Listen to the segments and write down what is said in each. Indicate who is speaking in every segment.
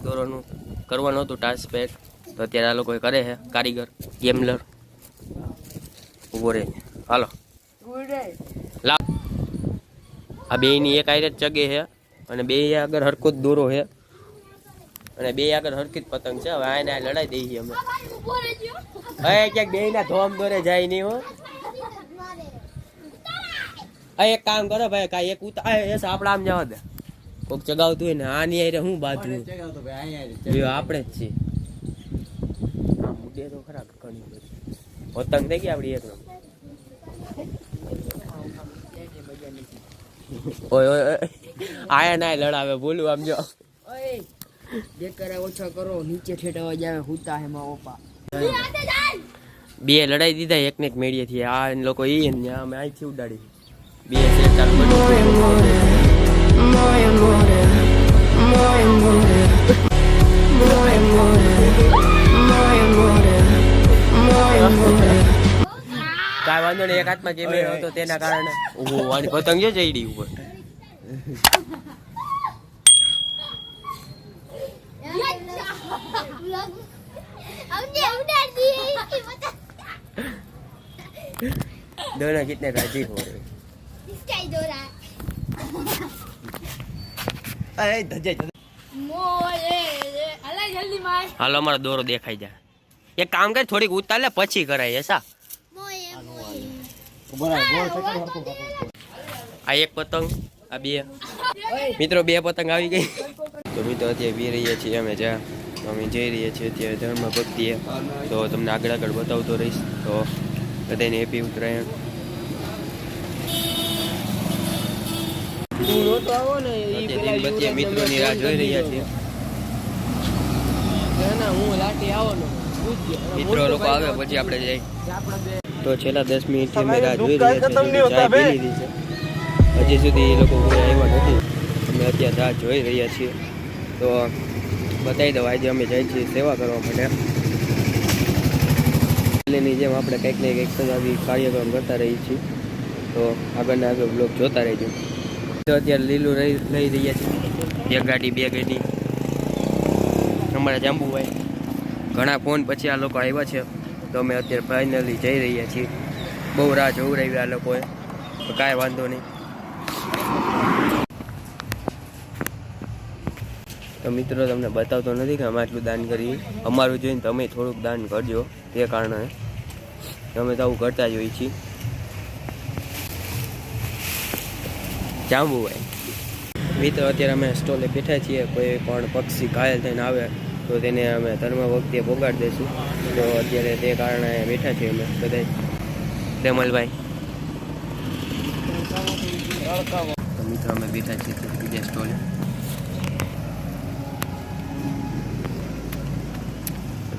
Speaker 1: દોરોનું કરવાનું હતું task pack, તો અત્યારે આ લોકોએ કરે છે કારીગર ગેમલર. ઉભો રહે હાલો લા. આ બેયની એક આયરે જ ચગે છે અને બે આગળ હરખો જ દોરો છે અને બે આગળ હરખી જ પતંગ છે. હવે આને લડાઈ દઈએ અમે. હવે ક્યાંક બે ના ધોમ દોરે જાય નહીં હો. એક કામ કરો ભાઈ, કાંઈ એક આપડા આમ જવા દે. કોક ચગાવતું હોય ને આની આરે હું બાજુ આપણે જ છીએ. મુદ્દે તો ખરાબ ઘણી બધી પતંગ થઈ ગઈ આપડી એક. ઓય ઓય આયા ના લડાવે બોલું આમ જો.
Speaker 2: બેકરા ઓછા કરો, નીચે ઠેઠવા જાવે હુતા હે માં ઓપા.
Speaker 1: બે લડાઈ દીધા એકને એક મેળીએ થી. આ લોકો ઈ ને અમે અહીંથી ઉડાડી બે છે ચાલુ કાંઈ વાંધો નહીં. એક હાથમાં કેમેરો હતો તેના કારણે પતંગ છે જઈડી ઉપર. दोनों कितने राजी हो रहे हालो हमारा दोरो देखाई जाए. एक काम कर थोड़ी उतार ले पछी कराय ऐसा. आ एक पतंग आ बे मित्रों बे पतंग આવી ગઈ. તો મિત્રો અત્યારે બી રહીએ છીએ અમે જ્યાં અમે જઈ રહ્યા છીએ અત્યારે ધર્મ ભક્તિએ. તો તમને આગળ આગળ બતાવતો રહીશ. તો બધાને હેપી ઉત્તરાયણ. મિત્રોની રાહ જોઈ રહ્યા છીએ. મિત્રો લોકો આવે પછી આપણે જઈએ. તો છેલ્લા 10 મિનિટથી અમે રાહ જોઈ રહ્યા છીએ. ચા પી લીધી છે, હજી સુધી એ લોકો કોઈ આવ્યા નથી. અમે અત્યારે રાહ જોઈ રહ્યા છીએ. તો બતાવી દઉં આજે અમે જઈએ છીએ સેવા કરવા માટે. ની જેમ આપણે કંઈક ને કંઈક સજાવી કાર્યક્રમ કરતા રહીએ છીએ. તો આગળના આગળ બ્લોગ જોતા રહેજો. તો અત્યારે લીલું લઈ રહ્યા છીએ. એક ગાડી બે ગાડી અમારા જાંબુભાઈ. ઘણા ફોન પછી આ લોકો આવ્યા છે. તો અમે અત્યારે ફાઇનલી જઈ રહ્યા છીએ. બહુ રાહ જોવરાવી આ લોકોએ, તો કાંઈ વાંધો નહીં. તો મિત્રો તમને બતાવતો નથી કે અમે આટલું દાન કરીએ. અમારું જોઈને તમે થોડુંક દાન કરજો. તે કારણે અમે તો આવું કરતા જ હોઈએ છીએ. જાંબુભાઈ મિત્રો અત્યારે અમે સ્ટોલે બેઠા છીએ. કોઈ પણ પક્ષી ઘાયલ થઈને આવે તો તેને અમે ધર્મ વખતે પોગાડી દઈશું. તો અત્યારે તે કારણે બેઠા છીએ અમે બધા. દેમલભાઈ તો મિત્રો અમે બેઠા છીએ બીજા સ્ટોલે.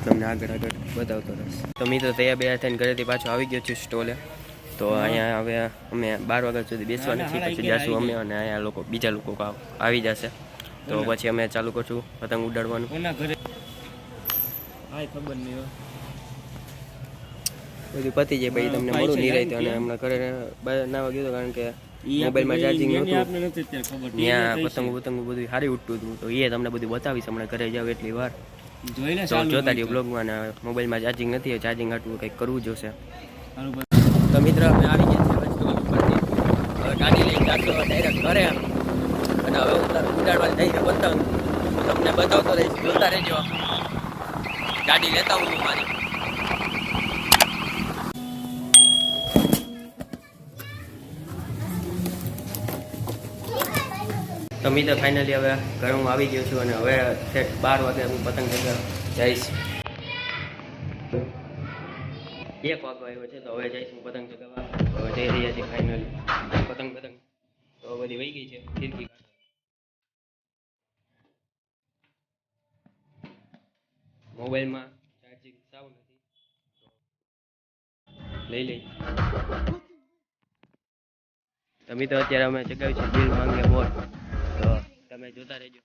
Speaker 1: તમને આગળ આગળ બતાવતો રહીશ. તો મિત્રો તૈયાર બે થઈને ઘરેથી પાછો આવી ગયો છું સ્ટોલે. તો અહીંયા હવે અમે 12 વાગ્યા સુધી બેસવાના છીએ. પછી જઈશું અમે અને અહીંયા લોકો બીજા લોકો આવી જશે. તો પછી અમે ચાલુ કરશું પતંગ ઉડાડવાનું. બધું પતી જાય પછી તમને મળું નહીં રહી. અને હમણાં ઘરે ના વાગ્યું હતું કારણ કે મોબાઈલમાં ચાર્જિંગ નહોતું. ત્યાં પતંગો બધું સારી ઉઠતું હતું. તો એ તમને બધું બતાવીશ હમણાં ઘરે જાવ એટલી વાર. જોતા રહ્યો બ્લોગમાં. અને મોબાઈલમાં ચાર્જિંગ નથી, ચાર્જિંગ હાટવું કંઈક કરવું જોશે. તો મિત્રો અમે આવી ગયા છીએ સ્ટોલ ઉપરથી. ગાડી લઈને જાતો ડાયરેક્ટ ઘરે. અને હવે ઉડાડવાની થઈ છે પતંગ. તમને બતાવતો રહીશ, જોતા રહેજો. ગાડી લેતા હું મારી. તો મિત્રો ફાઇનલી હવે ઘરે હું આવી ગયો છું. અને હવે 12 વાગે હું પતંગ ચગાવવા જઈશ. 1 વાગો આવ્યો છે. તો હવે જઈશ હું પતંગ ચગાવવા. હવે જઈ રહ્યા છીએ ફાઇનલી પતંગ તો બધી વહી ગઈ છે. ફિરકી મોબાઈલમાં ચાર્જિંગ સાવ નથી, લઈ તો મિત્રો અત્યારે અમે ચગાવ્યું છે દિલ માંગે મોર. તો તમે જોતા રહેજો.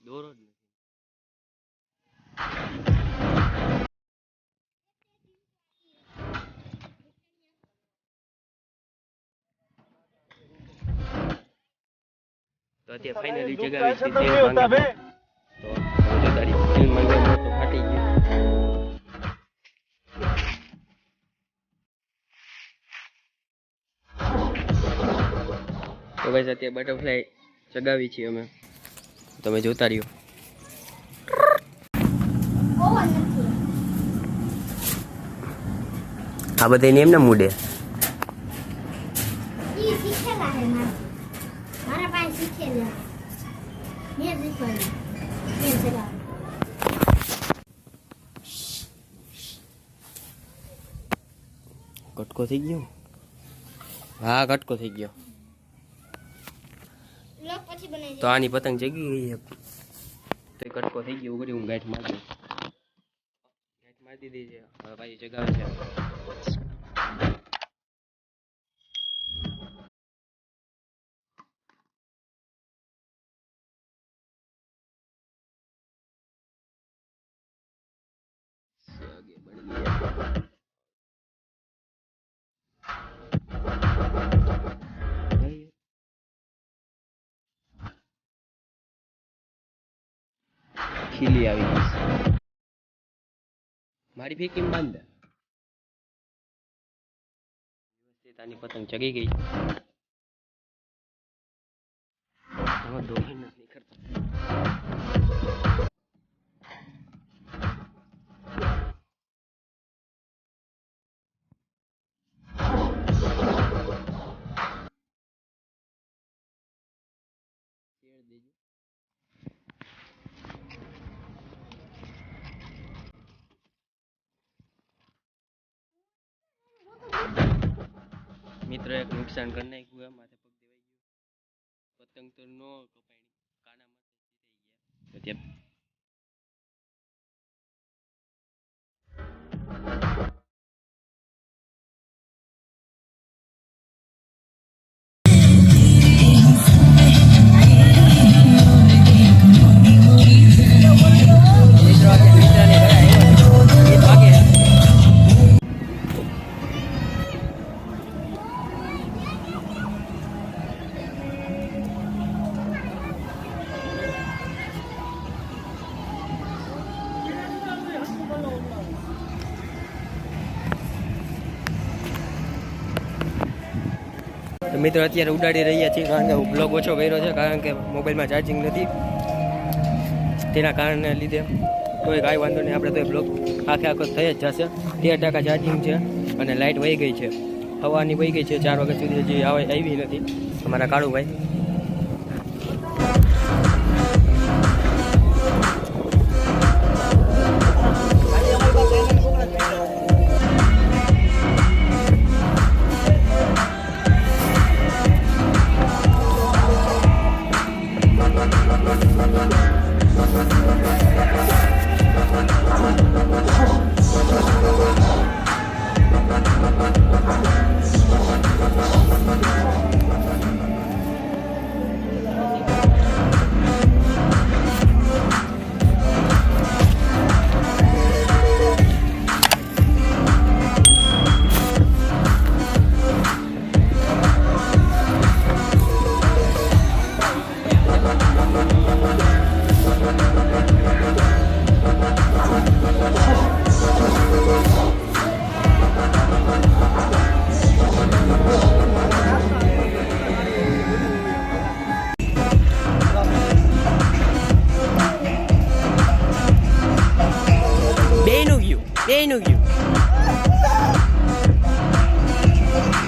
Speaker 1: દોરો જ નથી. તો અત્યારે ફાઇનલી જગાવી છે દિલ માંગે મોર. તો ફાટી ગયું. તો ભાઈ અત્યારે બટરફ્લાય ચગાવી છીએ અમે, તમે જોતા રહ્યો. આ બધા એમને મૂડે કટકો થઈ ગયો. હા કટકો થઈ ગયો. તો આની પતંગ જગી ગઈ છે તો કટકો થઈ ગયો. ઉગડી હું ગાંઠ મારી દીધી છે. હવે ભાઈ જગાવે છે. ખીલી આવી ગઈ. મારી ફેંકી બાંધ. આની પતંગ ચગી ગઈ. મિત્રો એક નુકસાન કરી નાખ્યું. માથે પગ દેવાઈ ગયું. પતંગ તો નો કપાણી, કાનામાં થઈ ગયા. મિત્રો અત્યારે ઉડાડી રહ્યા છીએ કારણ કે બ્લોગ ઓછો કર્યો છે કારણ કે મોબાઈલમાં ચાર્જિંગ નથી, તેના કારણે લીધે. તોય કાંઈ વાંધો નહીં, આપણે તો બ્લોગ આખો થઈ જ જશે. 13% ચાર્જિંગ છે અને લાઇટ વહી ગઈ છે. સવારની વહી ગઈ છે, 4 વાગ્યા સુધી હજી આવી નથી અમારા કાળુભાઈ.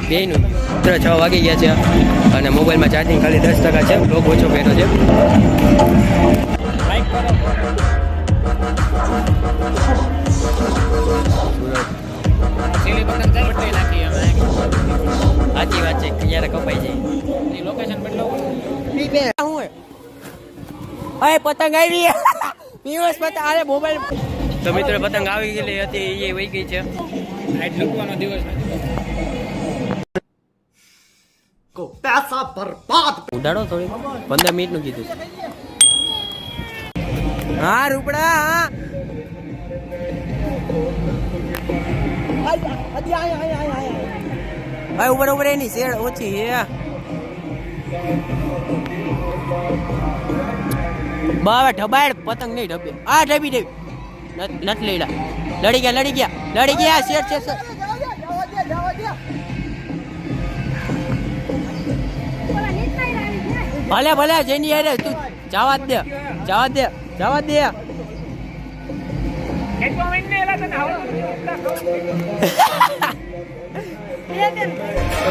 Speaker 1: બેનું 6 વાગી ગયા છે અને મોબાઈલમાં ચાર્જિંગ ખાલી 10% છે. બ્લોગ ઓછો કર્યો છે. સાચી વાત છે, ક્યારે કપાઈ જાય. લોકેશન બદલાવું પતંગ આવી પતંગ. અરે મોબાઈલ તો મિત્રો પતંગ આવી ગયેલી હતી, એ વહી ગઈ છે. દિવસ પૈસા બરબાદ. ઉડાડો થોડી 15 મિનિટનું કીધું છે. હા રૂપડા હા. ઉપર એની શેડ ઓછી હે. બાવા ઢબાડ પતંગ નહીં ઢબે. આ ઢબી ઢબી નથી લડી ગયા શેર ભલે જેની યાર તું જવા દે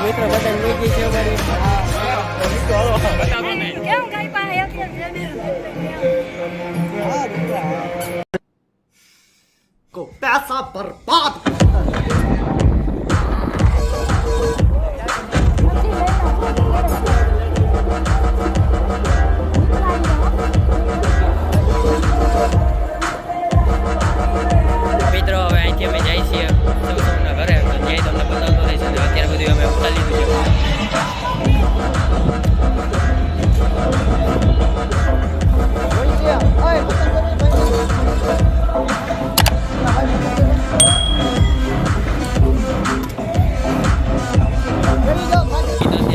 Speaker 1: મિત્રો બટન લઈ ગઈ છે
Speaker 3: को पैसा बर्बाद
Speaker 1: મિત્રો હવે અહીંથી અમે જાય છીએ સૌના ઘરે તો ત્યાં તમને બતાવતો રહીશ અને અત્યારે બધું અમે ઉઠાવી લીધું છે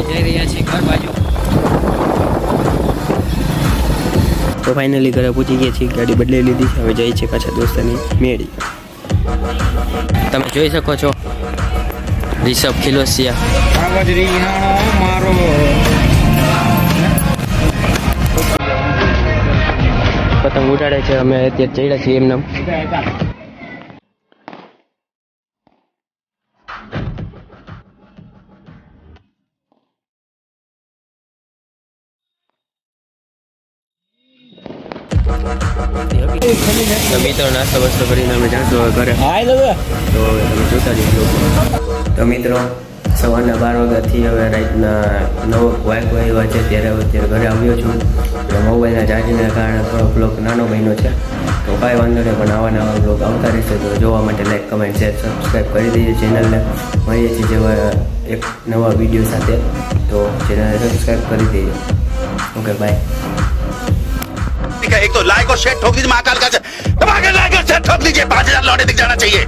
Speaker 1: જઈ રહ્યા છીએ ઘર બાજુ તો ફાઇનલી ઘરે પહોંચી ગયા છીએ ગાડી બદલાઈ લીધી છે હવે જઈએ છીએ પાછા દોસ્તાની મેળી તમે જોઈ શકો છો રિષભ ખિલોસિયા પતંગ ઉડાડે છે અમે અત્યારે ચડ્યા છીએ એમને મિત્રો નાસ્તો બસ્તો કરીને અમે જાશું હવે ઘરે તો તમે જોતા જજો તો મિત્રો સવારના 12 વાગ્યાથી હવે રાતના 9 વાગ્યા છે ત્યારે ઘરે આવ્યો છું એટલે મોબાઈલના ચાર્જિંગના કારણે થોડો બ્લોગ નાનો બન્યો છે તો કાંઈ વાંધો નહીં પણ આવા બ્લોગ આવતા રહેશે તો જોવા માટે લાઈક કમેન્ટ શેર સબસ્ક્રાઈબ કરી દેજો ચેનલને મળીએ છીએ જેવા એક નવા વિડીયો સાથે તો ચેનલને સબસ્ક્રાઈબ કરી દેજો ઓકે બાય
Speaker 4: एक तो लाइक और शेयर ठोक दीजिए महाकाल का दबा के लाइक और शेयर ठोक दीजिए 5000 लौटे दिख जाना चाहिए।